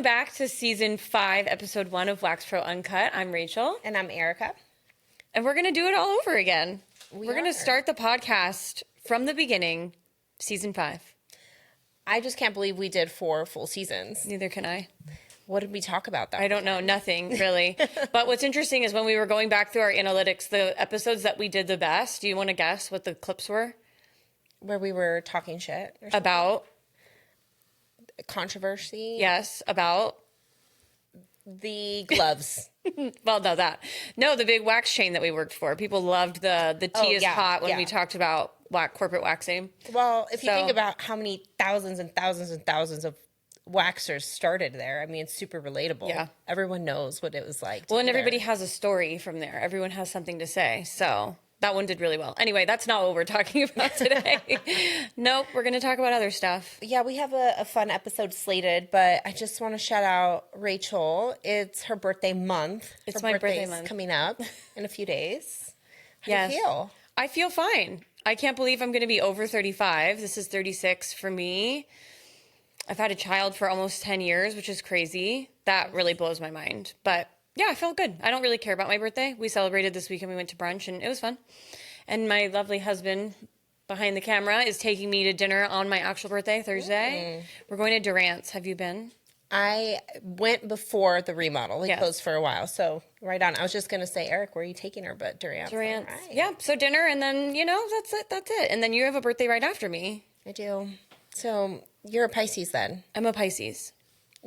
Back to season 5, episode 1 of Wax Pro UNCUT. I'm Rachel. And I'm Erica. And we're going to do it all over again. We're going to are. start the podcast from the beginning, season 5. I just can't believe we did 4 full seasons. Neither can I. What did we talk about that? I don't know. Nothing, really. But what's interesting is when we were going back through our analytics, the episodes that we did the best, do you want to guess what the clips were? Where we were talking shit? Or About? Controversy? Yes, about? The gloves. Well, no, that. No, the big wax chain that we worked for. People loved the tea is hot when we talked about corporate waxing. Well, if you think about how many thousands and thousands and thousands of waxers started there, I mean, it's super relatable. Yeah. Everyone knows what it was like. Well, and everybody has a story from there. Everyone has something to say. So that one did really well. Anyway, that's not what we're talking about today. Nope, we're going to talk about other stuff. Yeah, we have a fun episode slated, but I just want to shout out Rachael. It's her birthday month. It's her my birthday birthday's month. Coming up in a few days. How Yes. do you feel? I feel fine. I can't believe I'm going to be over 35. This is 36 for me. I've had a child for almost 10 years, which is crazy. That really blows my mind. But yeah, I feel good. I don't really care about my birthday. We celebrated this weekend. We went to brunch and it was fun. And my lovely husband behind the camera is taking me to dinner on my actual birthday, Thursday. We're going to Durant's. Have you been? I went before the remodel. They Yes. closed for a while. So right on. I was just going to say, Eric, where are you taking her? But Durant's. Durant's. All right. Yeah, so dinner and then, that's it. That's it. And then you have a birthday right after me. I do. So you're a Pisces then. I'm a Pisces.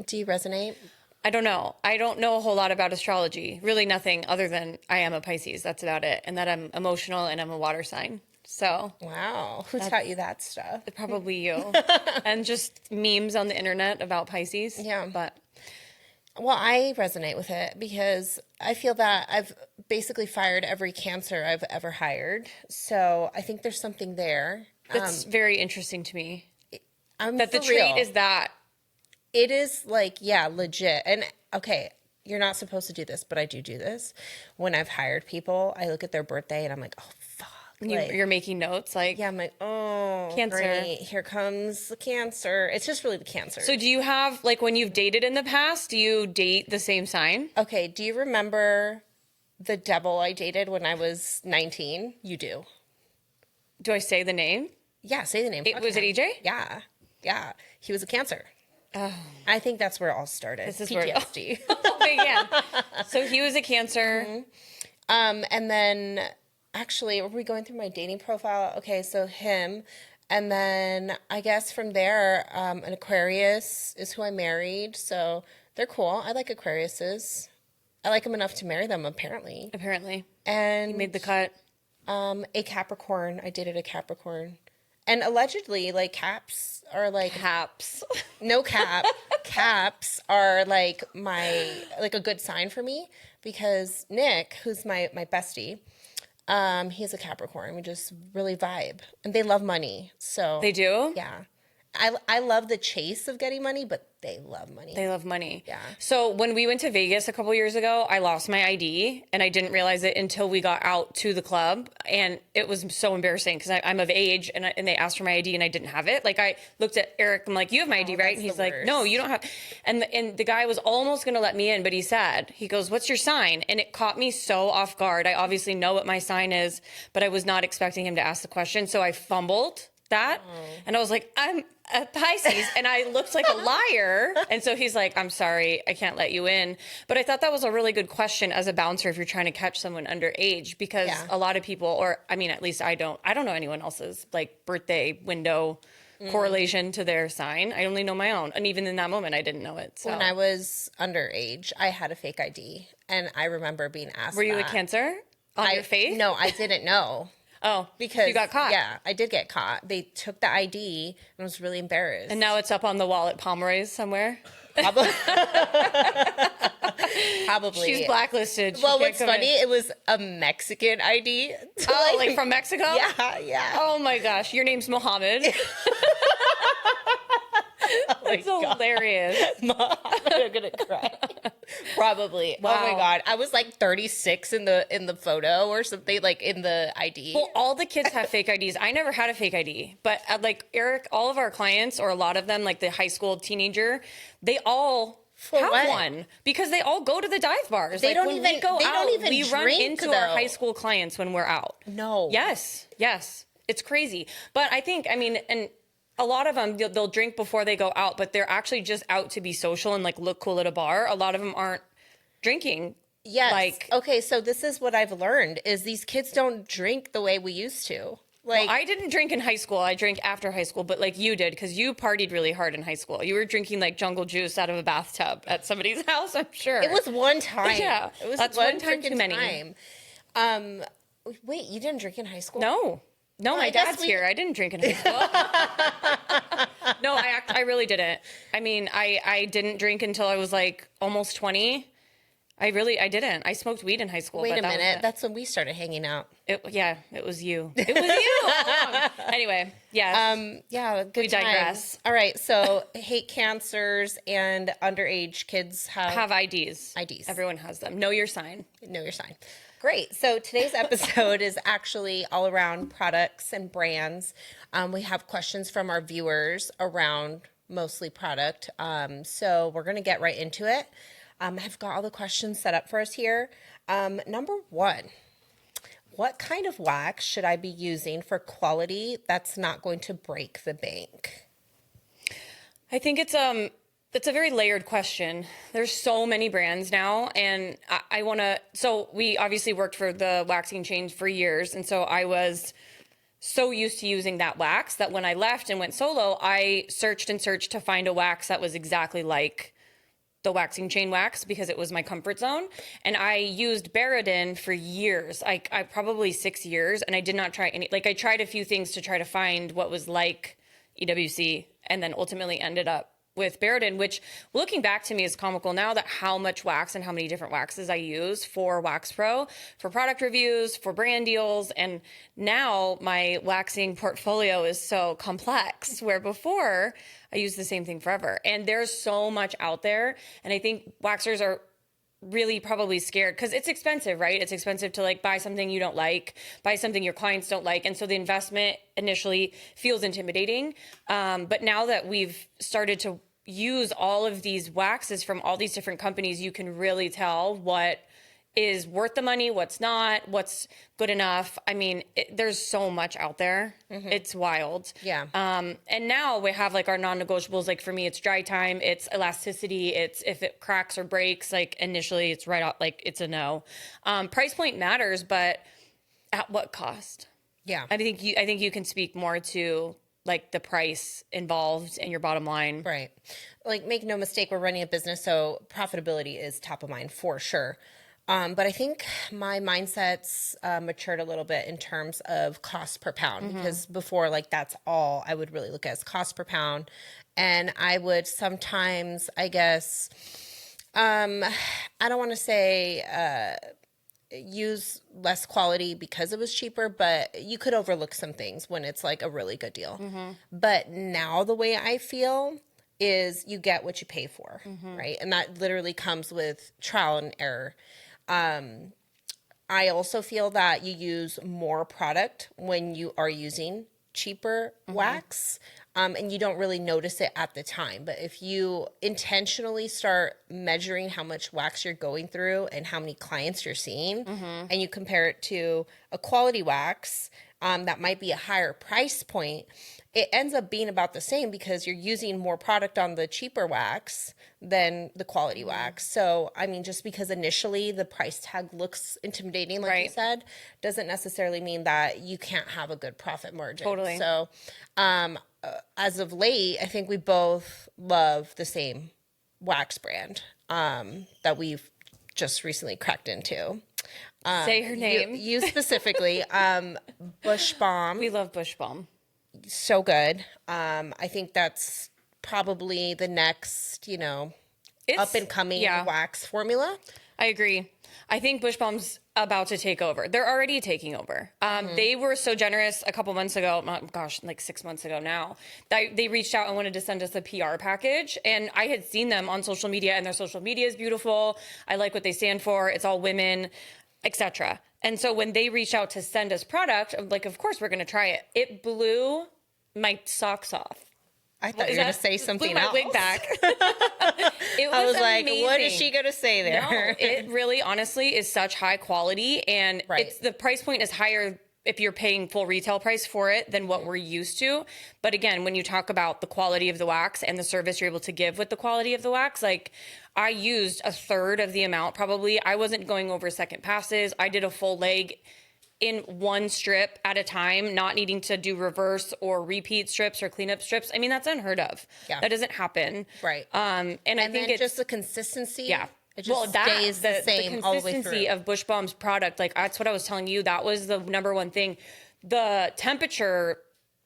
Do you resonate? I don't know. I don't know a whole lot about astrology. Really nothing other than I am a Pisces. That's about it. And that I'm emotional and I'm a water sign. So Wow. Who taught you that stuff? probably you. And just memes on the internet about Pisces. Yeah. But Well, I resonate with it because I feel that I've basically fired every Cancer I've ever hired. So I think there's something there. that's very interesting to me. I'm That the for trait real. is that. It is like, yeah, legit. And okay, you're not supposed to do this, but I do this. When I've hired people, I look at their birthday and I'm like, oh, fuck. Like, You're making notes like. yeah, I'm like, oh, Cancer. great. Here comes the Cancer. It's just really the Cancer. So do you have, like when you've dated in the past, do you date the same sign? Okay, do you remember the devil I dated when I was 19? You do. Do I say the name? Yeah, say the name. Fuck Was it him. EJ? Yeah. Yeah. He was a Cancer. Oh. I think that's where it all started. This is where it- PTSD. Big yeah. So he was a Cancer. And then actually, are we going through my dating profile? Okay, so him. And then I guess from there, an Aquarius is who I married. So they're cool. I like Aquariuses. I like them enough to marry them, apparently. Apparently. And Made the cut. a Capricorn. I dated a Capricorn. And allegedly, like, caps are like... Caps. No cap. Caps are like a good sign for me because Nick, who's my bestie, he's a Capricorn. We just really vibe, and they love money. So They do? yeah. I love the chase of getting money, but they love money. They love money. Yeah. So when we went to Vegas a couple years ago, I lost my ID and I didn't realize it until we got out to the club. And it was so embarrassing because I'm of age and they asked for my ID and I didn't have it. Like I looked at Eric, I'm like, you have my ID, right? And he's like, no, you don't have. And the guy was almost going to let me in, but he goes, what's your sign? And it caught me so off guard. I obviously know what my sign is, but I was not expecting him to ask the question. So I fumbled that. And I was like, I'm a Pisces. And I looked like a liar. And so he's like, I'm sorry, I can't let you in. But I thought that was a really good question as a bouncer if you're trying to catch someone underage, because a lot of people, or I mean, at least I don't know anyone else's like birthday window correlation to their sign. I only know my own. And even in that moment, I didn't know it. So When I was underage, I had a fake ID, and I remember being asked. were you a that. Cancer on your face? No, I didn't know. Oh, Because you got caught. Yeah, I did get caught. They took the ID and I was really embarrassed. And now it's up on the wall at Pomeroy's somewhere. Probably. Probably. She's blacklisted. She Well, can't what's come funny, in. it was a Mexican ID. Oh, like from Mexico? Yeah, yeah. Oh my gosh, your name's Mohammed. That's hilarious. I'm gonna cry. Probably. Wow. Oh my god. I was like 36 in the photo or something, like in the ID. Well, all the kids have fake IDs. I never had a fake ID, but like Eric, all of our clients, or a lot of them, like the high school teenager, they all Have what? one, because they all go to the dive bars. They Like, don't when even- we go they out, don't even we run drink, into though. our high school clients when we're out. No. Yes, it's crazy. But I think, I mean, and a lot of them, they'll drink before they go out, but they're actually just out to be social and like look cool at a bar. A lot of them aren't drinking. Yes. Like, Okay, so this is what I've learned is these kids don't drink the way we used to. Like, I didn't drink in high school. I drank after high school, but like you did, because you partied really hard in high school. You were drinking like jungle juice out of a bathtub at somebody's house, I'm sure. it was one time. Yeah, It was that's one one time freaking too many. time. Wait, you didn't drink in high school? No, my I guess dad's here. I didn't drink in high school. No, I really didn't. I mean, I didn't drink until I was like almost 20. I didn't. I smoked weed in high school. Wait but a that was minute. it. That's when we started hanging out. It was you. It was you. all along. Anyway, yeah. Yeah, good We digress. times. All right, so hate cancers and underage kids Have IDs. IDs. Everyone has them. Know your sign. Know your sign. Great. So today's episode is actually all around products and brands. We have questions from our viewers around mostly product. So we're going to get right into it. I've got all the questions set up for us here. Number one, what kind of wax should I be using for quality that's not going to break the bank? I think it's a very layered question. There's so many brands now, and I want to. So we obviously worked for the waxing chain for years, and so I was so used to using that wax that when I left and went solo, I searched and searched to find a wax that was exactly like the waxing chain wax, because it was my comfort zone. And I used Baradin for years, I probably 6 years, and I did not try any. Like, I tried a few things to try to find what was like EWC, and then ultimately ended up with Baradin, which, looking back to me, is comical now that how much wax and how many different waxes I use for Wax Pro, for product reviews, for brand deals. And now my waxing portfolio is so complex, where before I used the same thing forever. And there's so much out there. And I think waxers are really probably scared because it's expensive, right? It's expensive to like buy something you don't like, buy something your clients don't like. And so the investment initially feels intimidating. But now that we've started to use all of these waxes from all these different companies, you can really tell what is worth the money, what's not, what's good enough. I mean, there's so much out there. It's wild. Yeah. And now we have like our non-negotiables. Like for me, it's dry time, it's elasticity, it's if it cracks or breaks, like initially it's right out, like it's a no. Price point matters, but at what cost? Yeah. I think you can speak more to like the price involved in your bottom line. Right. Like, make no mistake, we're running a business, so profitability is top of mind for sure. But I think my mindset's matured a little bit in terms of cost per pound, because before, like, that's all I would really look at as cost per pound. And I would sometimes, I guess, I don't want to say use less quality because it was cheaper, but you could overlook some things when it's like a really good deal. But now the way I feel is you get what you pay for, right? And that literally comes with trial and error. I also feel that you use more product when you are using cheaper wax, and you don't really notice it at the time. But if you intentionally start measuring how much wax you're going through and how many clients you're seeing, and you compare it to a quality wax that might be a higher price point, it ends up being about the same because you're using more product on the cheaper wax than the quality wax. So, I mean, just because initially the price tag looks intimidating, like you said, doesn't necessarily mean that you can't have a good profit margin. Totally. So, as of late, I think we both love the same wax brand that we've just recently cracked into. Say her name. You specifically, Bush Balm. We love Bush Balm. So good. I think that's probably the next, up and coming wax formula. I agree. I think Bush Balm's about to take over. They're already taking over. They were so generous a couple months ago, like 6 months ago now, that they reached out and wanted to send us a PR package. And I had seen them on social media, and their social media is beautiful. I like what they stand for. It's all women, etc. And so when they reached out to send us product, I'm like, of course we're going to try it. It blew my socks off. I thought you were going to say something blew my else. wig back. It was I was like, what is amazing. she going to say there? No, it really honestly is such high quality, and Right. it's the price point is higher if you're paying full retail price for it than what we're used to. But again, when you talk about the quality of the wax and the service you're able to give with the quality of the wax, like I used a third of the amount probably. I wasn't going over second passes. I did a full leg in one strip at a time, not needing to do reverse or repeat strips or cleanup strips. I mean, that's unheard of. Yeah. That doesn't happen. Right. And I think it's just the consistency. yeah. It just stays the same all the way consistency through. of Bush Bomb's product, like that's what I was telling you. That was the number one thing. The temperature,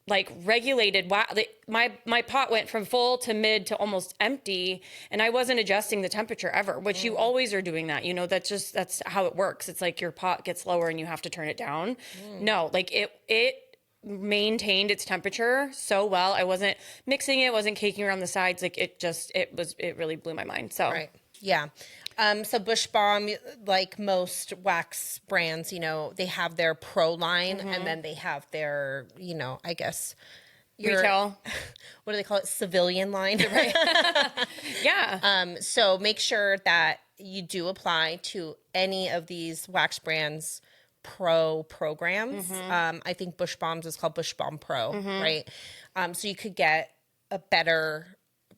like regulated. Wow, my pot went from full to mid to almost empty, and I wasn't adjusting the temperature ever. Which you always are doing that. You know, that's how it works. It's like your pot gets lower and you have to turn it down. No, like it maintained its temperature so well. I wasn't mixing it, wasn't caking around the sides. Like it really blew my mind. So Right. Yeah. So Bush Balm, like most wax brands, you know, they have their pro line and then they have their, you know, I guess retail. What do they call it? Civilian line. Right. Yeah. So make sure that you do apply to any of these wax brands pro programs. I think Bush Bombs is called Bush Bomb Pro, right? So you could get a better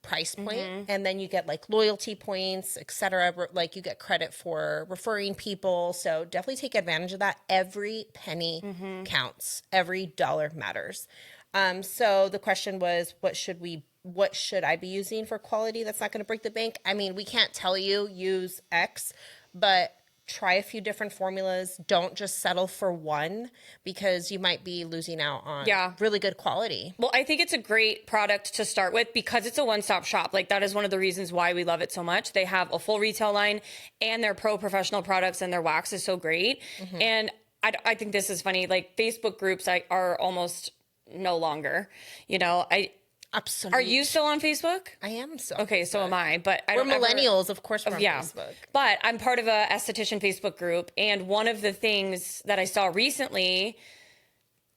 price point, and then you get like loyalty points, etc. Like you get credit for referring people. So definitely take advantage of that. Every penny counts. Every dollar matters. So the question was, what should I be using for quality that's not going to break the bank? I mean, we can't tell you use X, but try a few different formulas. Don't just settle for one, because you might be losing out on really good quality. Well, I think it's a great product to start with because it's a one-stop shop. Like that is one of the reasons why we love it so much. They have a full retail line and their pro professional products, and their wax is so great. And I think this is funny. Like Facebook groups are almost no longer, you know, Absolutely. Are you still on Facebook? I am so. Okay, so am I. But we're millennials, of course. We're on yeah. Facebook. But I'm part of a esthetician Facebook group, and one of the things that I saw recently,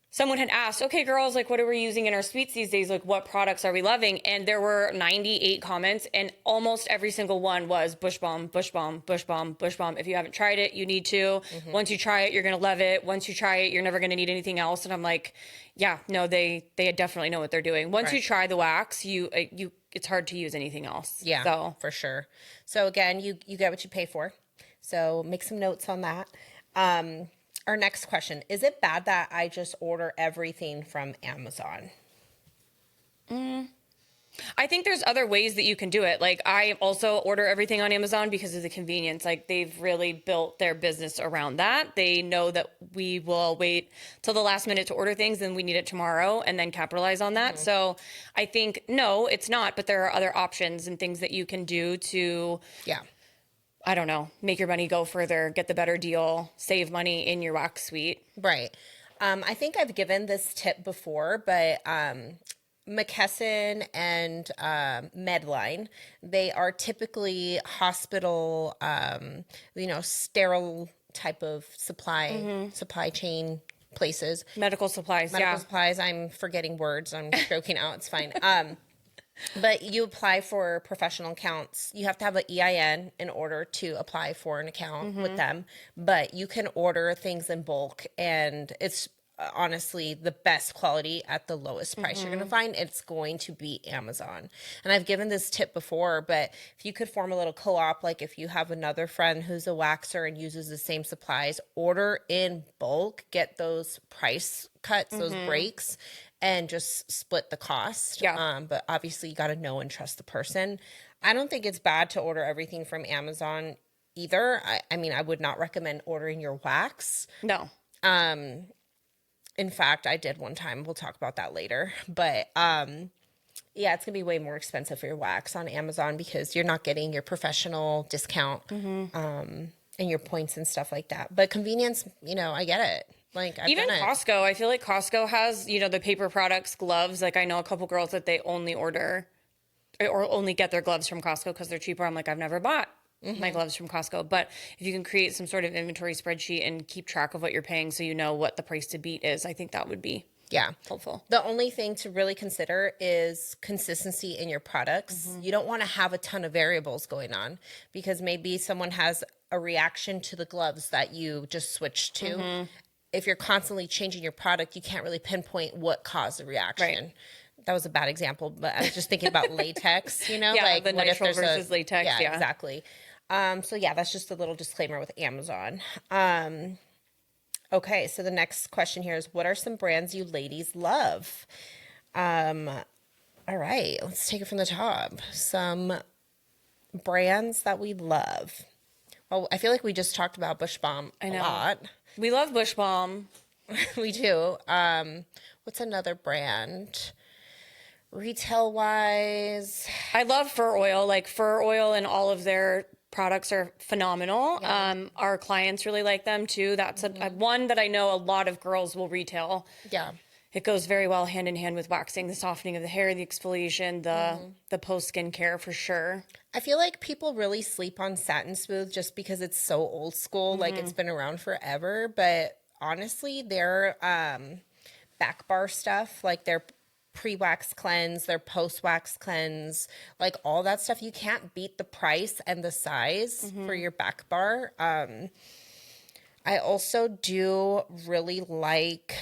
someone had asked, "Okay, girls, like, what are we using in our suites these days? Like, what products are we loving?" And there were 98 comments, and almost every single one was Bush Balm, Bush Balm, Bush Balm, Bush Balm. If you haven't tried it, you need to. Once you try it, you're gonna love it. Once you try it, you're never gonna need anything else. And I'm like, yeah, no, they definitely know what they're doing. Once you try the wax, it's hard to use anything else. Yeah, so for sure. So again, you get what you pay for. So make some notes on that. Our next question, is it bad that I just order everything from Amazon? I think there's other ways that you can do it. Like I also order everything on Amazon because of the convenience. Like they've really built their business around that. They know that we will wait till the last minute to order things and we need it tomorrow and then capitalize on that. So I think, no, it's not, but there are other options and things that you can do to, I don't know, make your money go further, get the better deal, save money in your wax suite. Right. I think I've given this tip before, but McKesson and Medline, they are typically hospital, sterile type of supply chain places. Medical supplies, Medical supplies. I'm forgetting words. I'm joking out. It's fine. But you apply for professional accounts. You have to have an EIN in order to apply for an account with them. But you can order things in bulk, and it's honestly the best quality at the lowest price you're going to find. It's going to be Amazon. And I've given this tip before, but if you could form a little co-op, like if you have another friend who's a waxer and uses the same supplies, order in bulk, get those price cuts, those breaks, and just split the cost. But obviously you got to know and trust the person. I don't think it's bad to order everything from Amazon either. I mean, I would not recommend ordering your wax. No. In fact, I did one time. We'll talk about that later. But yeah, it's going to be way more expensive for your wax on Amazon because you're not getting your professional discount and your points and stuff like that. But convenience, I get it. Like even Costco, I feel like Costco has, the paper products, gloves. Like I know a couple girls that they only order or only get their gloves from Costco because they're cheaper. I'm like, I've never bought my gloves from Costco. But if you can create some sort of inventory spreadsheet and keep track of what you're paying so you know what the price to beat is, I think that would be Yeah. helpful. The only thing to really consider is consistency in your products. You don't want to have a ton of variables going on because maybe someone has a reaction to the gloves that you just switched to. If you're constantly changing your product, you can't really pinpoint what caused the reaction. Right. That was a bad example, but I was just thinking about latex, you know, Yeah, like the what if nitrile there's versus latex, yeah. exactly. So yeah, that's just a little disclaimer with Amazon. Okay, so the next question here is, what are some brands you ladies love? All right, let's take it from the top. Some brands that we love. Well, I feel like we just talked about Bush Balm a lot. We love Bush Balm. We do. What's another brand? Retail wise, I love Fur Oil. Like Fur Oil and all of their products are phenomenal. Our clients really like them too. That's a one that I know a lot of girls will retail. yeah. It goes very well hand in hand with waxing, the softening of the hair, the exfoliation, the post skin care for sure. I feel like people really sleep on Satin Smooth just because it's so old school, like it's been around forever. But honestly, their back bar stuff, like their pre-wax cleanse, their post-wax cleanse, like all that stuff, you can't beat the price and the size for your back bar. I also do really like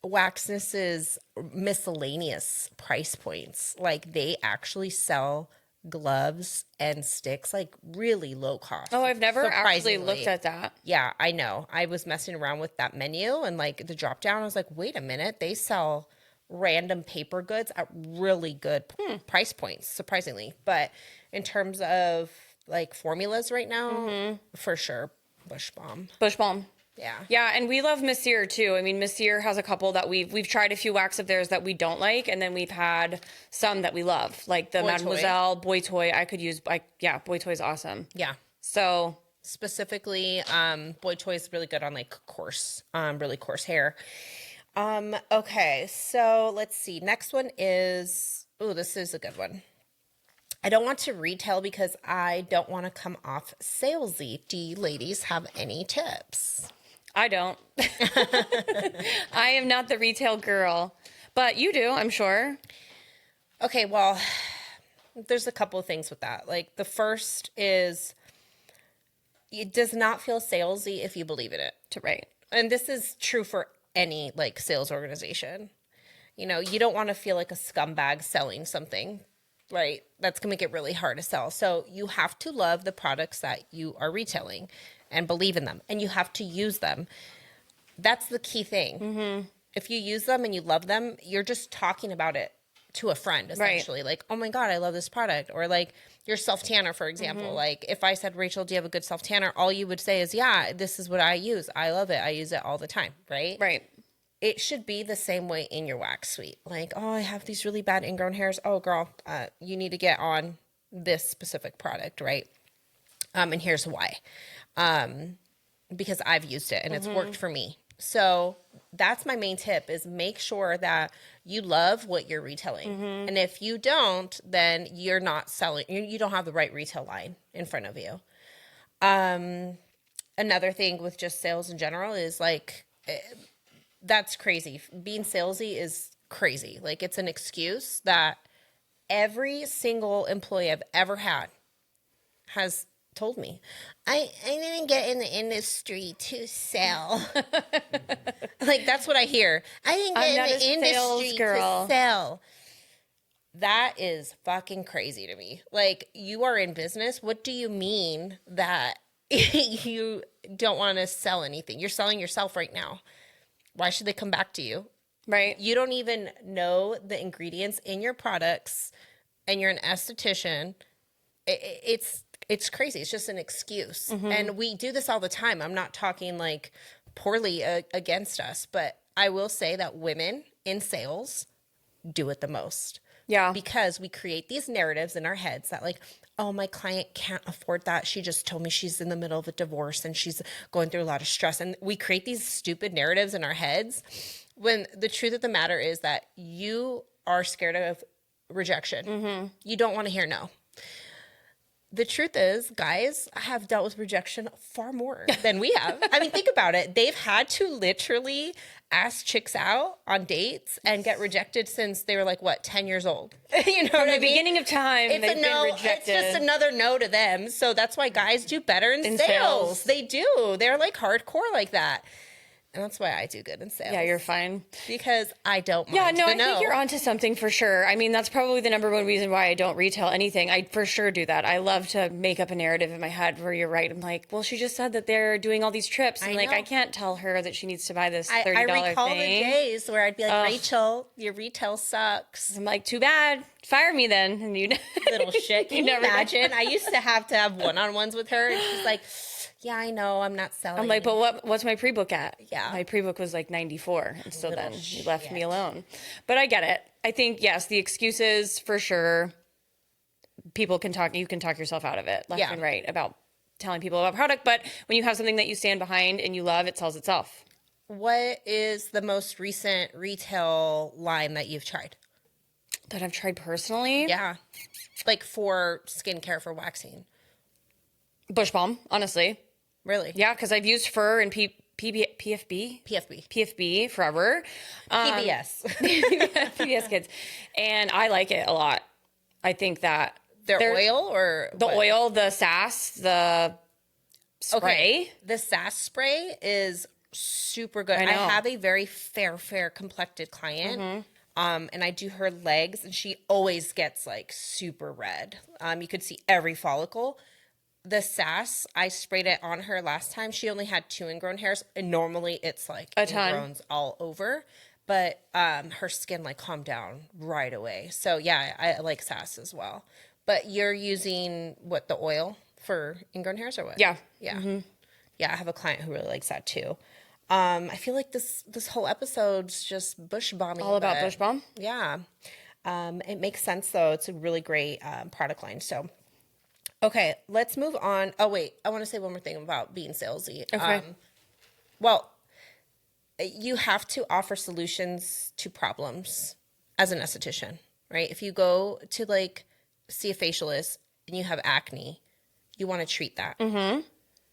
Waxness's miscellaneous price points. Like they actually sell gloves and sticks like really low cost. Oh, I've never actually surprisingly. looked at that. Yeah, I know. I was messing around with that menu and like the drop down. I was like, wait a minute, they sell random paper goods at really good price points, surprisingly. But in terms of like formulas right now, for sure, Bush Balm. Bush Balm. Yeah. Yeah, and we love Messire too. I mean, Messire has a couple that we've tried a few wax of theirs that we don't like, and then we've had some that we love, like the Boy Mademoiselle Boy Toy. I could use, yeah, Boy Toy is awesome. Yeah. So Specifically, Boy Toy is really good on like coarse, really coarse hair. Okay, so let's see. Next one is, oh, this is a good one. I don't want to retail because I don't want to come off salesy. Do you ladies have any tips? I don't. I am not the retail girl, but you do, I'm sure. Okay, well, there's a couple of things with that. Like the first is it does not feel salesy if you believe in it. Right. And this is true for any like sales organization. You know, you don't want to feel like a scumbag selling something, right? That's going to make it really hard to sell. So you have to love the products that you are retailing and believe in them, and you have to use them. That's the key thing. If you use them and you love them, you're just talking about it to a friend, essentially. Like, oh my God, I love this product. Or like your self-tanner, for example. Like if I said, Rachel, do you have a good self-tanner? All you would say is, yeah, this is what I use. I love it. I use it all the time, right? Right. It should be the same way in your wax suite. Like, oh, I have these really bad ingrown hairs. Oh, girl, you need to get on this specific product, right? And here's why. Because I've used it and it's worked for me. So that's my main tip is make sure that you love what you're retailing. And if you don't, then you're not selling. You don't have the right retail line in front of you. Another thing with just sales in general is like, that's crazy. Being salesy is crazy. Like it's an excuse that every single employee I've ever had has told me. I didn't get in the industry to sell. Like that's what I hear. I didn't get in the industry to sell. That is fucking crazy to me. Like you are in business. What do you mean that you don't want to sell anything? You're selling yourself right now. Why should they come back to you? Right. You don't even know the ingredients in your products and you're an esthetician. It's crazy. It's just an excuse. And we do this all the time. I'm not talking like poorly against us, but I will say that women in sales do it the most. Yeah. Because we create these narratives in our heads that like, oh, my client can't afford that. She just told me she's in the middle of a divorce and she's going through a lot of stress. And we create these stupid narratives in our heads when the truth of the matter is that you are scared of rejection. You don't want to hear no. the truth is, guys have dealt with rejection far more than we have. I mean, think about it. They've had to literally ask chicks out on dates and get rejected since they were like, what, 10 years old? You know, From the beginning of time, it's they've a no. been rejected. It's just another no to them. So that's why guys do better in sales. sales. They do. They're like hardcore like that. And that's why I do good in sales. Yeah, you're fine. Because I don't mind. Yeah, no, the I think you're onto something for sure. I mean, that's probably the number one reason why I don't retail anything. I for sure do that. I love to make up a narrative in my head where you're right. I'm like, well, she just said that they're doing all these trips. And like, I can't tell her that she needs to buy this $30 thing. I recall the days where I'd be like, Rachel, your retail sucks. I'm like, too bad. Fire me then. And you little shit. Can you imagine? I used to have one-on-ones with her. And she's like, yeah, I know, I'm not selling. I'm like, but what's my pre-book at? Yeah. My pre-book was like 94. And so then you left shit. me alone. But I get it. I think, yes, the excuses for sure. People can talk, you can talk yourself out of it left and right about telling people about product. But when you have something that you stand behind and you love, it sells itself. What is the most recent retail line that you've tried? That I've tried personally? Yeah. Like for skincare, for waxing. Bush Balm, honestly. Really? Yeah, because I've used fur and PFB? PFB forever. PBS. PBS kids. And I like it a lot. I think that Their oil or the what? oil, the sass, the spray. Okay. The sass spray is super good. I have a very fair complected client. And I do her legs and she always gets like super red. You could see every follicle. The sass, I sprayed it on her last time. She only had 2 ingrown hairs, and normally it's like a ton ingrowns all over. But her skin like calmed down right away. So yeah, I like sass as well. But you're using what, the oil for ingrown hairs or what? Yeah. Yeah. Yeah, I have a client who really likes that too. I feel like this whole episode's just bush bombing. All about Bush Balm? Yeah. It makes sense though. It's a really great product line. So okay, let's move on. Oh, wait. I want to say one more thing about being salesy. Okay. Well, you have to offer solutions to problems as an esthetician, right? If you go to like see a facialist and you have acne, you want to treat that.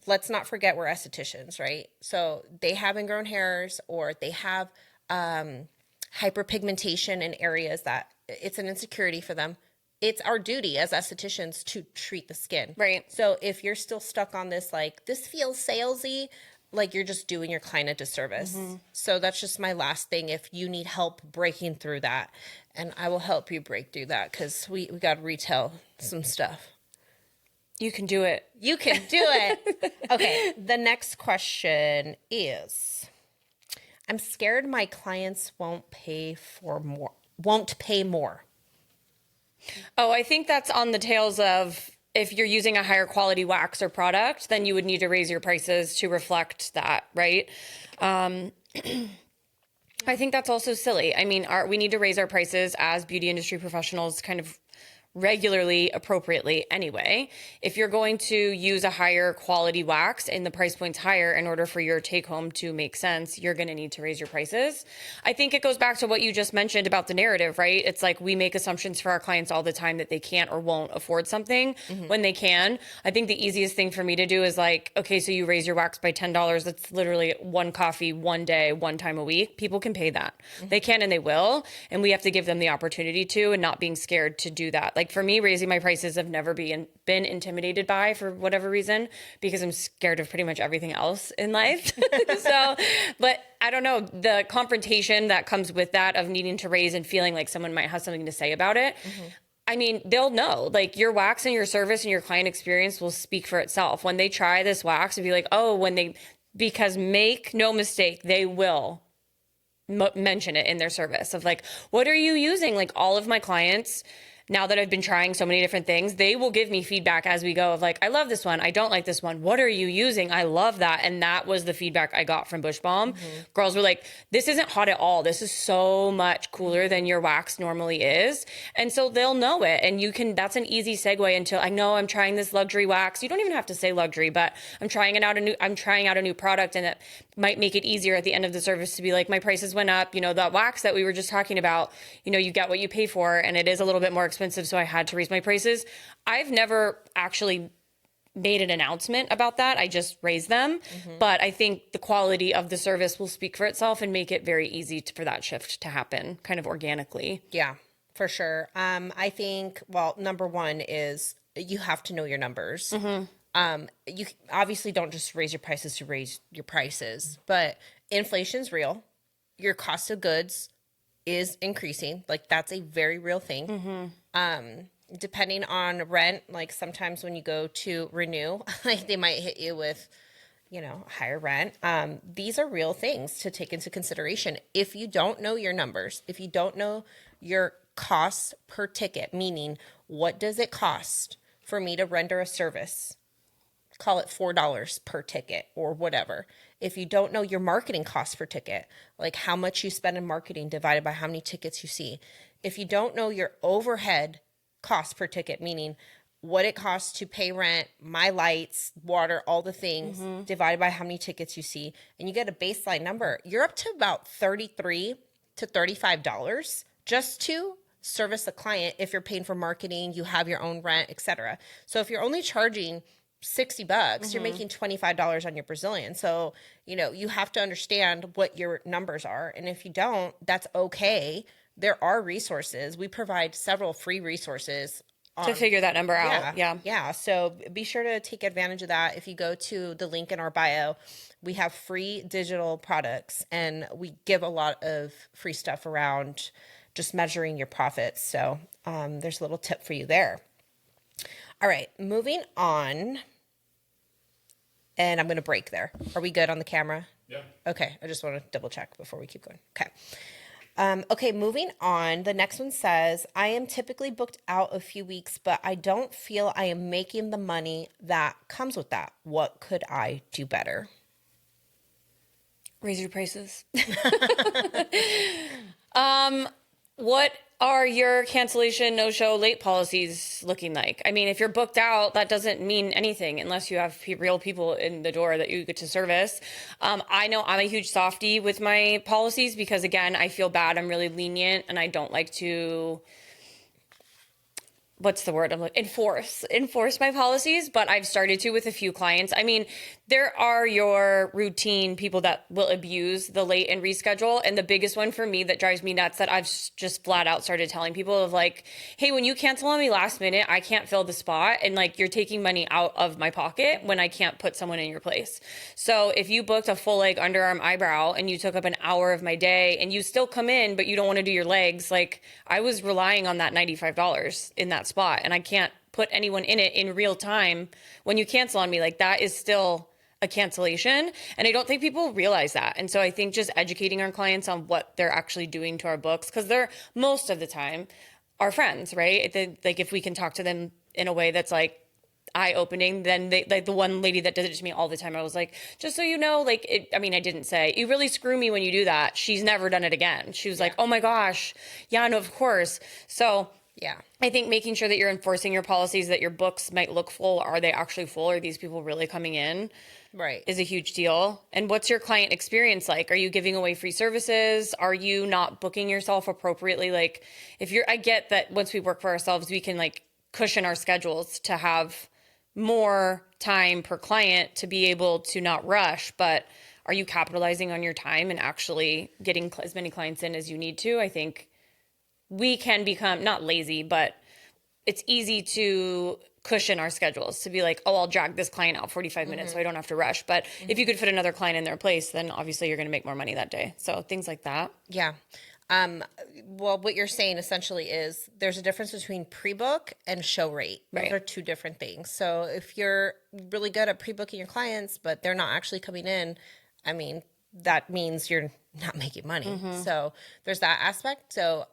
Let's not forget we're estheticians, right? So they have ingrown hairs or they have hyperpigmentation in areas that it's an insecurity for them. It's our duty as estheticians to treat the skin. Right. So if you're still stuck on this, like, this feels salesy, like you're just doing your client a disservice. So that's just my last thing. If you need help breaking through that, and I will help you break through that because we got to retail some stuff. You can do it. You can do it. Okay. The next question is, I'm scared my clients won't pay more. Oh, I think that's on the tails of if you're using a higher quality wax or product, then you would need to raise your prices to reflect that, right? I think that's also silly. I mean, we need to raise our prices as beauty industry professionals kind of regularly, appropriately anyway. If you're going to use a higher quality wax and the price point's higher in order for your take home to make sense, you're going to need to raise your prices. I think it goes back to what you just mentioned about the narrative, right? It's like we make assumptions for our clients all the time that they can't or won't afford something when they can. I think the easiest thing for me to do is like, okay, so you raise your wax by $10. That's literally one coffee, one day, one time a week. People can pay that. They can and they will. And we have to give them the opportunity to, and not being scared to do that. Like for me, raising my prices have never been intimidated by for whatever reason, because I'm scared of pretty much everything else in life. So, but I don't know, the confrontation that comes with that of needing to raise and feeling like someone might have something to say about it. I mean, they'll know, like your wax and your service and your client experience will speak for itself. When they try this wax and be like, oh, because make no mistake, they will mention it in their service of like, what are you using? Like all of my clients, now that I've been trying so many different things, they will give me feedback as we go of like, I love this one. I don't like this one. What are you using? I love that. And that was the feedback I got from Bush Balm. Girls were like, this isn't hot at all. This is so much cooler than your wax normally is. And so they'll know it. And that's an easy segue into, I know I'm trying this luxury wax. You don't even have to say luxury, but I'm trying out a new product, and it might make it easier at the end of the service to be like, my prices went up. You know, that wax that we were just talking about, you know, you get what you pay for, and it is a little bit more expensive, so I had to raise my prices. I've never actually made an announcement about that. I just raised them. But I think the quality of the service will speak for itself and make it very easy for that shift to happen kind of organically. Yeah, for sure. I think, well, number one is you have to know your numbers. You obviously don't just raise your prices to raise your prices, but inflation's real. Your cost of goods is increasing. Like, that's a very real thing. Depending on rent, like sometimes when you go to renew, like they might hit you with, higher rent. These are real things to take into consideration. If you don't know your numbers, if you don't know your costs per ticket, meaning what does it cost for me to render a service? Call it $4 per ticket or whatever. If you don't know your marketing costs per ticket, like how much you spend in marketing divided by how many tickets you see. If you don't know your overhead cost per ticket, meaning what it costs to pay rent, my lights, water, all the things, divided by how many tickets you see, and you get a baseline number, you're up to about $33 to $35 just to service a client. If you're paying for marketing, you have your own rent, etc. So if you're only charging $60, you're making $25 on your Brazilian. So, you have to understand what your numbers are. And if you don't, that's okay. There are resources. We provide several free resources To figure that number out. Yeah. Yeah. So be sure to take advantage of that. If you go to the link in our bio, we have free digital products and we give a lot of free stuff around just measuring your profits. So there's a little tip for you there. All right, moving on. And I'm going to break there. Are we good on the camera? Yeah. Okay. I just want to double check before we keep going. Okay. Okay, moving on. The next one says, I am typically booked out a few weeks, but I don't feel I am making the money that comes with that. What could I do better? Raise your prices. What are your cancellation, no-show, late policies looking like? I mean, if you're booked out, that doesn't mean anything unless you have real people in the door that you get to service. I know I'm a huge softie with my policies because, again, I feel bad. I'm really lenient and I don't like to... what's the word? I'm like, enforce my policies, but I've started to with a few clients. I mean, there are your routine people that will abuse the late and reschedule. And the biggest one for me that drives me nuts that I've just flat out started telling people of like, hey, when you cancel on me last minute, I can't fill the spot. And like, you're taking money out of my pocket when I can't put someone in your place. So if you booked a full leg, underarm, eyebrow, and you took up an hour of my day and you still come in, but you don't want to do your legs, like I was relying on that $95 in that spot and I can't put anyone in it in real time. When you cancel on me, like that is still a cancellation. And I don't think people realize that. And so I think just educating our clients on what they're actually doing to our books, because they're most of the time our friends, right? Like if we can talk to them in a way that's like eye-opening, then they, like the one lady that did it to me all the time, I was like, just so you know, like it, I mean, I didn't say, you really screw me when you do that. She's never done it again. She was like, oh my gosh. Yeah, no, of course. So yeah, I think making sure that you're enforcing your policies, that your books might look full. Are they actually full? Are these people really coming in? right. Is a huge deal. And what's your client experience like? Are you giving away free services? Are you not booking yourself appropriately? Like I get that once we work for ourselves, we can like cushion our schedules to have more time per client to be able to not rush, but are you capitalizing on your time and actually getting as many clients in as you need to? I think we can become not lazy, but it's easy to cushion our schedules to be like, oh, I'll drag this client out 45 minutes so I don't have to rush. But if you could fit another client in their place, then obviously you're going to make more money that day. So things like that. Yeah. Well, what you're saying essentially is there's a difference between pre-book and show rate. Those Right. are two different things. So if you're really good at pre-booking your clients, but they're not actually coming in, I mean, that means you're not making money. So there's that aspect. So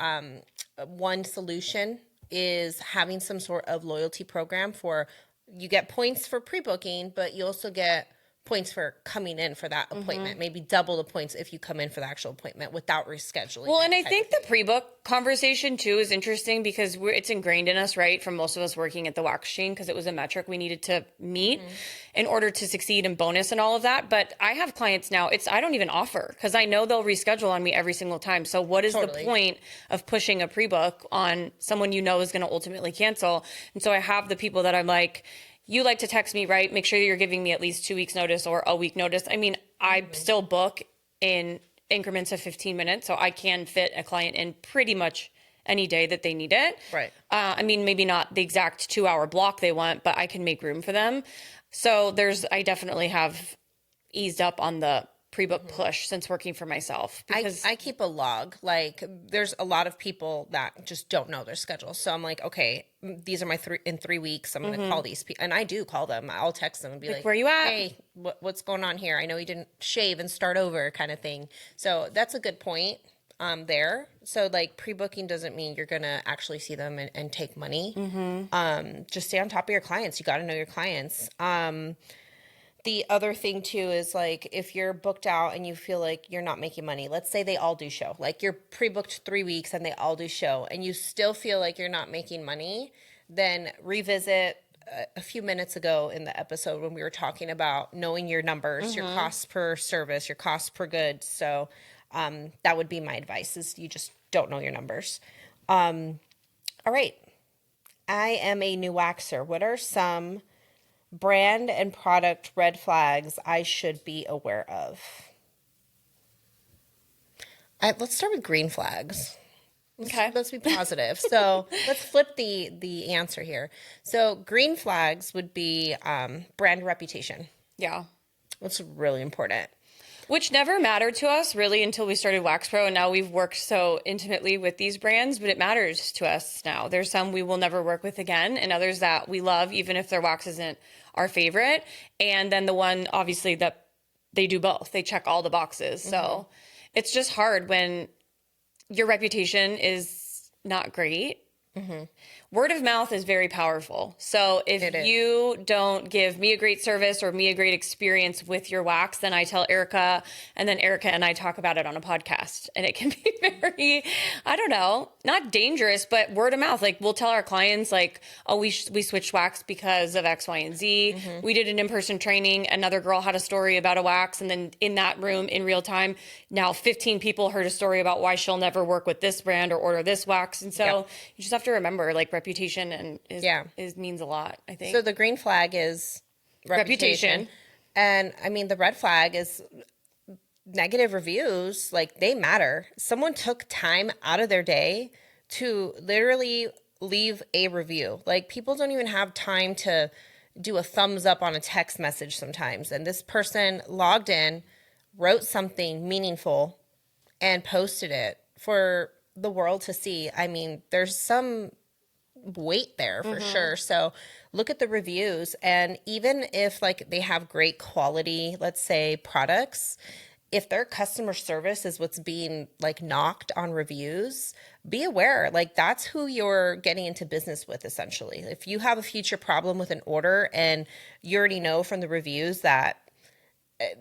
one solution is having some sort of loyalty program for, you get points for pre-booking, but you also get points for coming in for that appointment, maybe double the points if you come in for the actual appointment without rescheduling. Well, and I think the pre-book conversation too is interesting because it's ingrained in us, right? From most of us working at the wax chain, because it was a metric we needed to meet in order to succeed in bonus and all of that. But I have clients now, I don't even offer because I know they'll reschedule on me every single time. So what is the point of pushing a pre-book on someone you know is going to ultimately cancel? And so I have the people that I'm like, you like to text me, right? Make sure that you're giving me at least 2 weeks notice or a week notice. I mean, I still book in increments of 15 minutes, so I can fit a client in pretty much any day that they need it. Right. I mean, maybe not the exact 2-hour block they want, but I can make room for them. So I definitely have eased up on the pre-book push since working for myself, because I keep a log. Like, there's a lot of people that just don't know their schedule. So I'm like, okay, these are my in 3 weeks. I'm going to call these people. And I do call them. I'll text them and be like, where you at? Hey, what's going on here? I know you didn't shave and start over kind of thing. So that's a good point there. So like pre-booking doesn't mean you're going to actually see them and take money. Just stay on top of your clients. You got to know your clients. The other thing too is like if you're booked out and you feel like you're not making money, let's say they all do show, like you're pre-booked 3 weeks and they all do show and you still feel like you're not making money, then revisit a few minutes ago in the episode when we were talking about knowing your numbers, your costs per service, your costs per good. So that would be my advice, is you just don't know your numbers. All right. I am a new waxer. What are some brand and product red flags I should be aware of? Let's start with green flags. Okay. Let's be positive. So let's flip the answer here. So green flags would be brand reputation. Yeah. That's really important. Which never mattered to us really until we started Wax Pro, and now we've worked so intimately with these brands, but it matters to us now. There's some we will never work with again, and others that we love, even if their wax isn't our favorite. And then the one, obviously, that they do both. They check all the boxes. So it's just hard when your reputation is not great. Word of mouth is very powerful. So if you don't give me a great service or me a great experience with your wax, then I tell Erica, and then Erica and I talk about it on a podcast. And it can be very, I don't know, not dangerous, but word of mouth. Like we'll tell our clients like, oh, we switched wax because of X, Y, and Z. We did an in-person training. Another girl had a story about a wax. And then in that room in real time, now 15 people heard a story about why she'll never work with this brand or order this wax. And so you just have to remember like reputation and is means a lot, I think. So the green flag is reputation. And I mean, the red flag is negative reviews. Like they matter. Someone took time out of their day to literally leave a review. Like people don't even have time to do a thumbs up on a text message sometimes. And this person logged in, wrote something meaningful, and posted it for the world to see. I mean, there's some weight there for sure. So look at the reviews, and even if like they have great quality, let's say products, if their customer service is what's being like knocked on reviews, be aware, like that's who you're getting into business with essentially. If you have a future problem with an order and you already know from the reviews that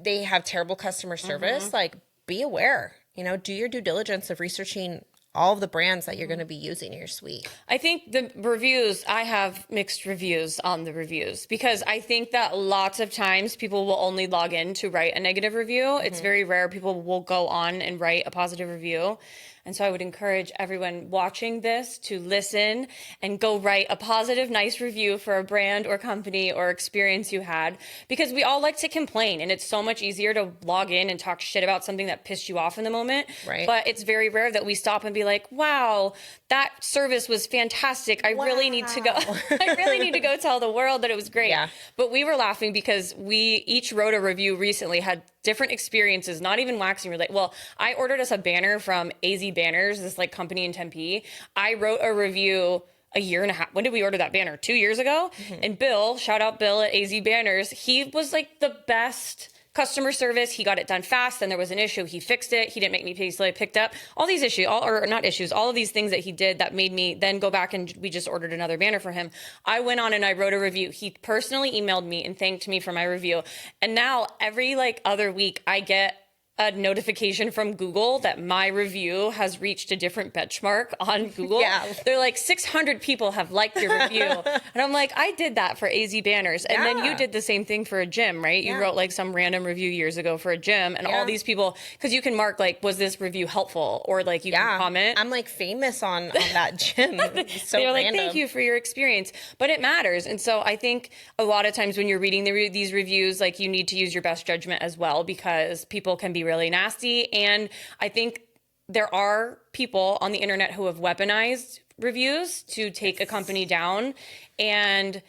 they have terrible customer service, like be aware, do your due diligence of researching all of the brands that you're going to be using in your suite. I think the reviews, I have mixed reviews on the reviews because I think that lots of times people will only log in to write a negative review. It's very rare people will go on and write a positive review. And so I would encourage everyone watching this to listen and go write a positive, nice review for a brand or company or experience you had, because we all like to complain and it's so much easier to log in and talk shit about something that pissed you off in the moment. Right. But it's very rare that we stop and be like, wow, that service was fantastic. I really need to go. I really need to go tell the world that it was great. Yeah. But we were laughing because we each wrote a review recently, had different experiences, not even waxing related. Well, I ordered us a banner from AZ Banners, this like company in Tempe. I wrote a review a year and a half. When did we order that banner? 2 years ago? And Bill, shout out Bill at AZ Banners. He was like the best customer service. He got it done fast. Then there was an issue. He fixed it. He didn't make me pay, so I picked up all these issues, or not issues, all of these things that he did that made me then go back, and we just ordered another banner for him. I went on and I wrote a review. He personally emailed me and thanked me for my review. And now every like other week I get a notification from Google that my review has reached a different benchmark on Google. Yeah. They're like, 600 people have liked your review. And I'm like, I did that for AZ Banners. And then you did the same thing for a gym, right? You wrote like some random review years ago for a gym, and all these people, because you can mark like, was this review helpful? Or like you can comment. I'm like famous on that gym. So they're like, random. thank you for your experience. But it matters. And so I think a lot of times when you're reading these reviews, like you need to use your best judgment as well, because people can be really nasty. And I think there are people on the internet who have weaponized reviews to take a company down and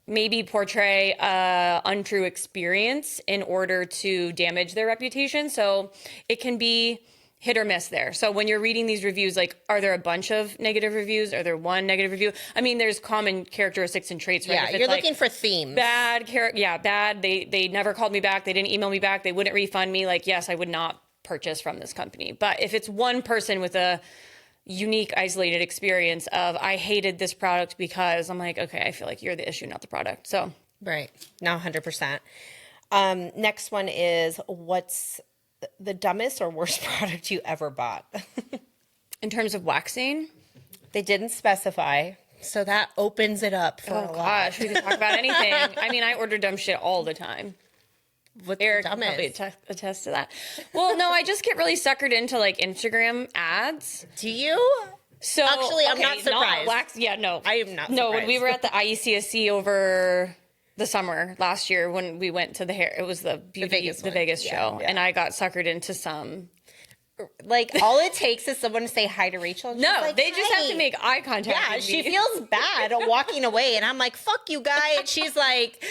maybe portray a untrue experience in order to damage their reputation. So it can be hit or miss there. So when you're reading these reviews, like, are there a bunch of negative reviews? Are there one negative review? I mean, there's common characteristics and traits, right? Yeah, If you're it's looking like for themes. bad. They never called me back. They didn't email me back. They wouldn't refund me. Like, yes, I would not purchase from this company. But if it's one person with a unique, isolated experience of, I hated this product because, I'm like, okay, I feel like you're the issue, not the product. So Right. No, 100%. Next one is, what's the dumbest or worst product you ever bought? in terms of waxing, They didn't specify, so that opens it up for a lot. gosh, we can talk about anything. I mean, I order dumb shit all the time. What's Eric the can probably dumbest? attest to that. Well, no, I just get really suckered into like Instagram ads. Do you? So Actually, I'm not surprised. No, I am not No, when surprised. we were at the IECSC over the summer last year, when we went to the hair, it was the Vegas one. Vegas Yeah, show, yeah. and I got suckered into some. Like, all it takes is someone to say hi to Rachel. And she's No, like, they just have "Hi." to make eye contact. Yeah, with she me. feels bad walking away, and I'm like, "Fuck you, guy!" And she's like,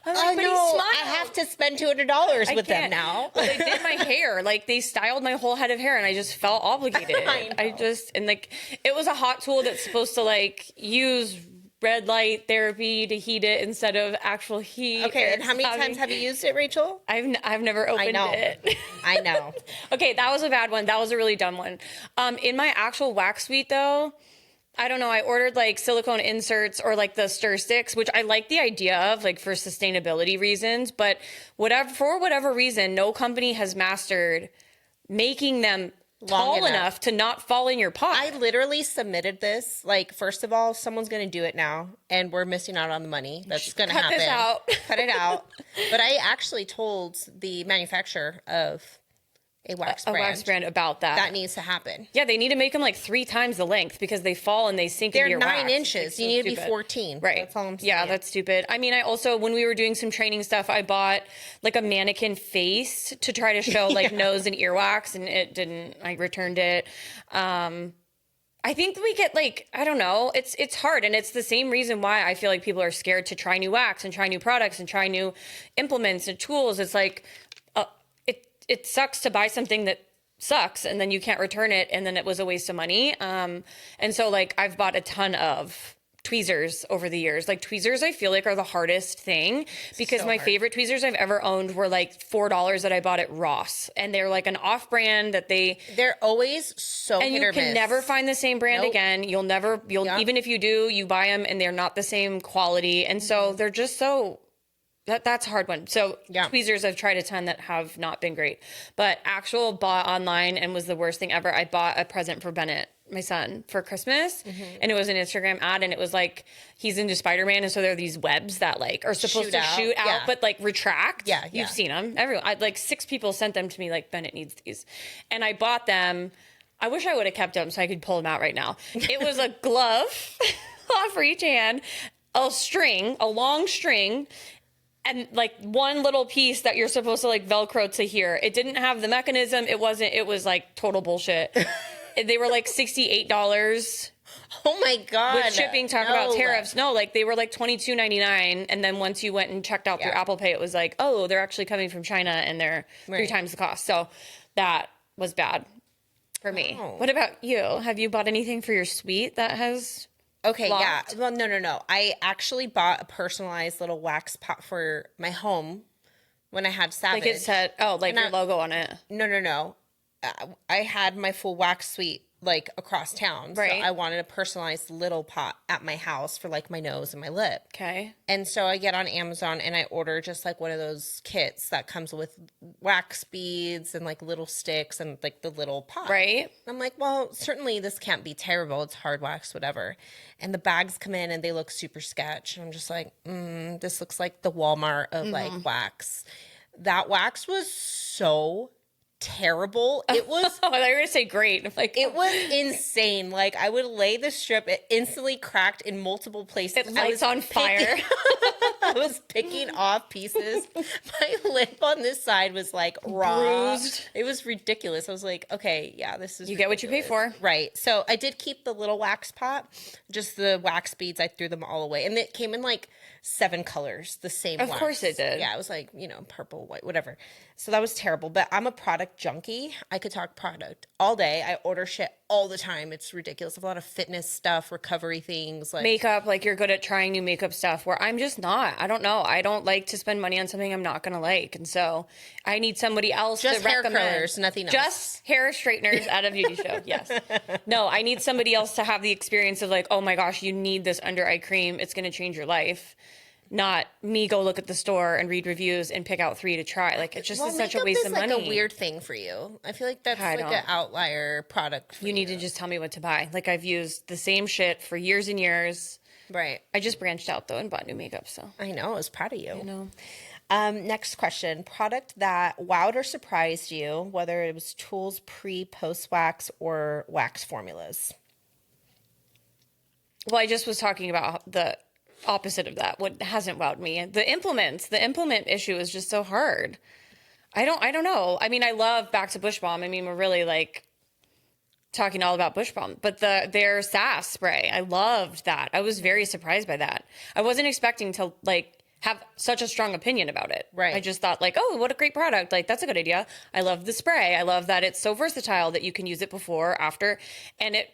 I'm like, "Oh "But he no, I smiled." have to spend $200 I with them can't. now." Well, they did my hair. Like, they styled my whole head of hair, and I just felt obligated. I know. And like, it was a hot tool that's supposed to like use red light therapy to heat it instead of actual heat. Okay, and how many It's times have you used it, Rachel? I've never opened know. it. I know. Okay, that was a bad one. That was a really dumb one. In my actual wax suite, though, I don't know. I ordered like silicone inserts or like the stir sticks, which I like the idea of, like for sustainability reasons. But for whatever reason, no company has mastered making them tall enough. enough to not fall in your pot. I literally submitted this. Like, first of all, someone's going to do it now, and we're missing out on the money. That's going to Cut happen. this out. Cut it out. But I actually told the manufacturer of a wax a brand wax brand about that. that needs to happen. Yeah, they need to make them like 3 times the length because they fall and they sink They're into your 9 wax. inches. It's You so need to be stupid. 14. Right. That's all I'm saying. Yeah, that's stupid. I mean, I also, when we were doing some training stuff, I bought like a mannequin face to try to show like nose and ear wax, and it didn't. I returned it. I think we get like, I don't know, it's hard. And it's the same reason why I feel like people are scared to try new wax and try new products and try new implements and tools. It's like, it sucks to buy something that sucks and then you can't return it, and then it was a waste of money. And so like I've bought a ton of tweezers over the years. Like, tweezers I feel like are the hardest thing, because my favorite tweezers I've ever owned were like $4 that I bought at Ross, and they're like an off-brand that They're always so and hit you or can miss. never find the same brand Nope. again. You'll even if you do, you buy them and they're not the same quality, and so they're just so. That's a hard one. So tweezers, I've tried a ton that have not been great, but actual bought online and was the worst thing ever. I bought a present for Bennett, my son, for Christmas, and it was an Instagram ad, and it was like, he's into Spider-Man, and so there are these webs that like are supposed to shoot out, Yeah. but like retract. Yeah. You've seen them. Like 6 people sent them to me, like, Bennett needs these, and I bought them. I wish I would have kept them so I could pull them out right now. It was a glove for each hand, a long string, and like one little piece that you're supposed to like Velcro to here. It didn't have the mechanism. It was like total bullshit. They were like $68 Oh my God. with shipping. Talk about tariffs. No, like they were like $22.99. And then once you went and checked out through Apple Pay, it was like, oh, they're actually coming from China and they're 3 times the cost. So that was bad for me. Oh. What about you? Have you bought anything for your suite that has... Okay, Locked? yeah. Well, no. I actually bought a personalized little wax pot for my home when I had Savage. Like it said, like your logo on it. No. I had my full wax suite like across town. Right. So I wanted a personalized little pot at my house for like my nose and my lip. Okay. And so I get on Amazon and I order just like one of those kits that comes with wax beads and like little sticks and like the little pot. Right. I'm like, well, certainly this can't be terrible. It's hard wax, whatever. And the bags come in and they look super sketch. And I'm just like, this looks like the Walmart of like wax. That wax was so terrible. It was Oh, I thought you were gonna say great. I'm like, it was insane. Like I would lay the strip, it instantly cracked in multiple places. it lights on fire. I was picking off pieces. My lip on this side was like raw. Bruised. It was ridiculous. I was like, okay, yeah, this is You get what you pay for. Right. So I did keep the little wax pot, just the wax beads. I threw them all away. And it came in like 7 colors, the same Of wax. course it did. Yeah, it was like, purple, white, whatever. So that was terrible. But I'm a product junkie. I could talk product all day. I order shit all the time. It's ridiculous. I have a lot of fitness stuff, recovery things. Like Makeup, like you're good at trying new makeup stuff where I'm just not. I don't know. I don't like to spend money on something I'm not going to like. And so I need somebody else just to hair recommend. curlers, nothing else. Just hair straighteners at a beauty show. Yes. No, I need somebody else to have the experience of like, oh my gosh, you need this under eye cream. It's going to change your life. Not me go look at the store and read reviews and pick out 3 to try. Like, it's just is such a waste of money. Makeup is like a weird thing for you. I feel like that's like an outlier product for you need to just tell me what to buy. Like, I've used the same shit for years and years. Right. I just branched out, though, and bought new makeup, so. I know. I was proud of you. I know. Next question. Product that wowed or surprised you, whether it was tools, pre, post-wax, or wax formulas. Well, I just was talking about the opposite of that. What hasn't wowed me? The implement issue is just so hard. I don't know. I mean, I love Back to Bush Balm. I mean, we're really like talking all about Bush Balm, but their SAS spray, I loved that. I was very surprised by that. I wasn't expecting to like have such a strong opinion about it. Right. I just thought like, oh, what a great product. Like, that's a good idea. I love the spray. I love that it's so versatile that you can use it before, after, and it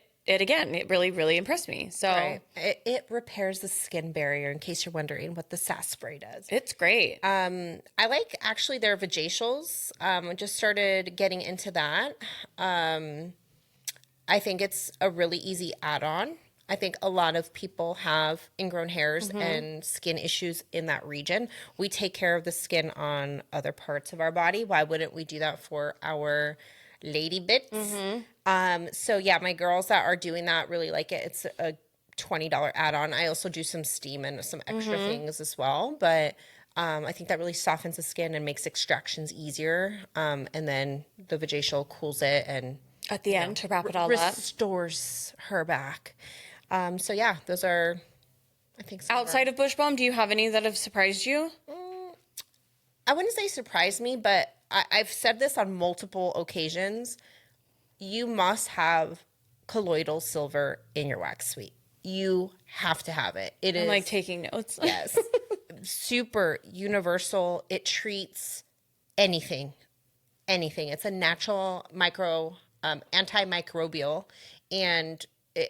really, really impressed me. So right. It repairs the skin barrier, in case you're wondering what the SAS spray does. It's great. I like actually their vajacials. I just started getting into that. I think it's a really easy add-on. I think a lot of people have ingrown hairs and skin issues in that region. We take care of the skin on other parts of our body. Why wouldn't we do that for our lady bits? So yeah, my girls that are doing that really like it. It's a $20 add-on. I also do some steam and some extra things as well, but I think that really softens the skin and makes extractions easier. And then the vajacial cools it and at the end to wrap it all up, restores her back. So yeah, those are, I think, outside of Bush Balm, do you have any that have surprised you? I wouldn't say surprised me, but I've said this on multiple occasions. You must have colloidal silver in your wax suite. You have to have it. It is like taking notes. Yes. Super universal. It treats anything. It's a natural antimicrobial, and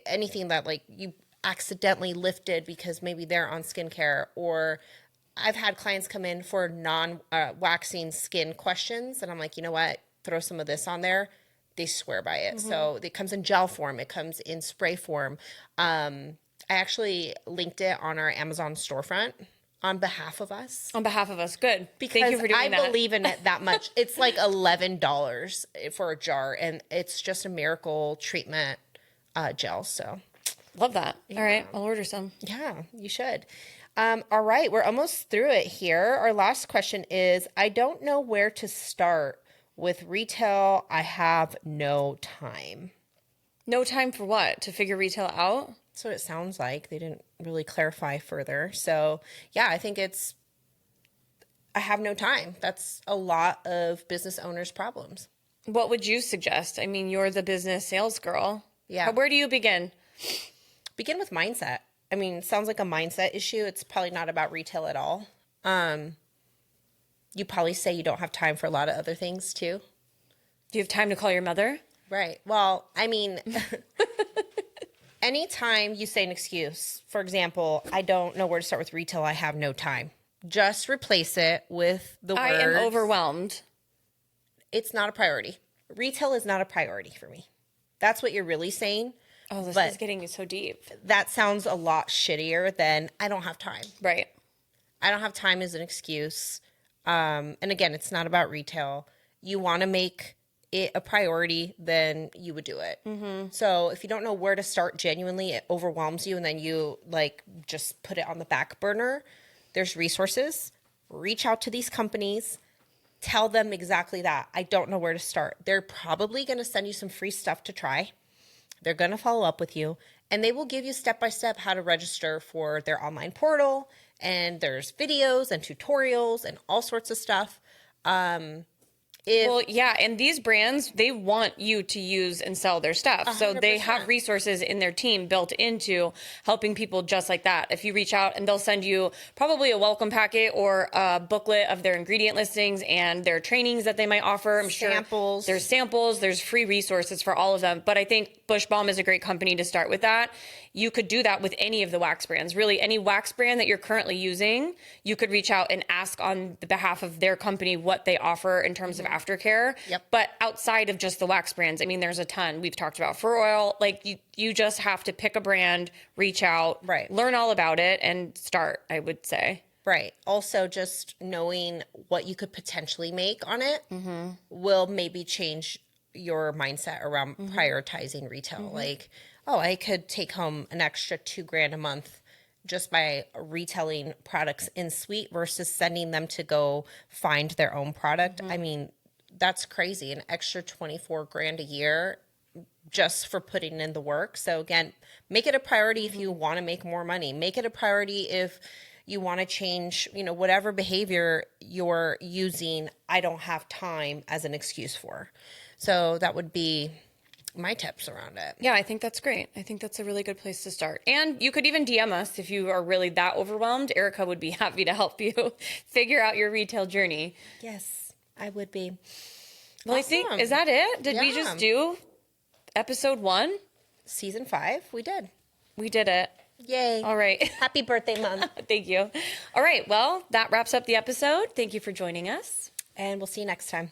anything that like you accidentally lifted because maybe they're on skincare, or I've had clients come in for non-waxing skin questions, and I'm like, you know what? Throw some of this on there. They swear by it. So it comes in gel form. It comes in spray form. I actually linked it on our Amazon storefront on behalf of us. On behalf of us. Good. Because thank you for doing that. I believe in it that much. It's like $11 for a jar, and it's just a miracle treatment gel. So love that. Yeah. All right. I'll order some. Yeah, you should. All right. We're almost through it here. Our last question is, I don't know where to start with retail. I have no time. No time for what? To figure retail out? That's what it sounds like. They didn't really clarify further. So yeah, I think I have no time. That's a lot of business owners' problems. What would you suggest? I mean, you're the business sales girl. Yeah. Where do you begin? Begin with mindset. I mean, it sounds like a mindset issue. It's probably not about retail at all. You probably say you don't have time for a lot of other things too. Do you have time to call your mother? Right. Well, I mean, anytime you say an excuse, for example, I don't know where to start with retail, I have no time. just replace it with the I words. am overwhelmed. It's not a priority. Retail is not a priority for me. That's what you're really saying. Oh, this But is getting so deep. that sounds a lot shittier than I don't have time. Right. I don't have time as an excuse. And again, it's not about retail. You want to make it a priority, then you would do it. So if you don't know where to start genuinely, it overwhelms you, and then you like just put it on the back burner. There's resources. Reach out to these companies. Tell them exactly that. I don't know where to start. They're probably going to send you some free stuff to try. They're going to follow up with you, and they will give you step by step how to register for their online portal. And there's videos and tutorials and all sorts of stuff. Well, yeah, and these brands, they want you to use and sell their stuff. So they 100%. have resources in their team built into helping people just like that. If you reach out, and they'll send you probably a welcome packet or a booklet of their ingredient listings and their trainings that they might offer. I'm sure there's samples, there's free resources for all of them. But I think Bush Balm is a great company to start with that. You could do that with any of the wax brands. Really, any wax brand that you're currently using, you could reach out and ask on the behalf of their company what they offer in terms of aftercare. Yep. But outside of just the wax brands, I mean, there's a ton. We've talked about Fur Oil. Like, you just have to pick a brand, reach out, learn all about it, and start, I would say. Right. Also, just knowing what you could potentially make on it will maybe change your mindset around prioritizing retail. Like, oh, I could take home an extra $2,000 a month just by retailing products in suite versus sending them to go find their own product. I mean, that's crazy. An extra $24,000 a year just for putting in the work. So again, make it a priority if you want to make more money. Make it a priority if you want to change, whatever behavior you're using, I don't have time as an excuse for. So that would be my tips around it. Yeah, I think that's great. I think that's a really good place to start. And you could even DM us if you are really that overwhelmed. Erica would be happy to help you figure out your retail journey. Yes, I would be. Well, awesome. I think, is that it? Did we just do episode 1? Season 5, we did. We did it. Yay. All right. Happy birthday, Mom. Thank you. All right. Well, that wraps up the episode. Thank you for joining us. And we'll see you next time.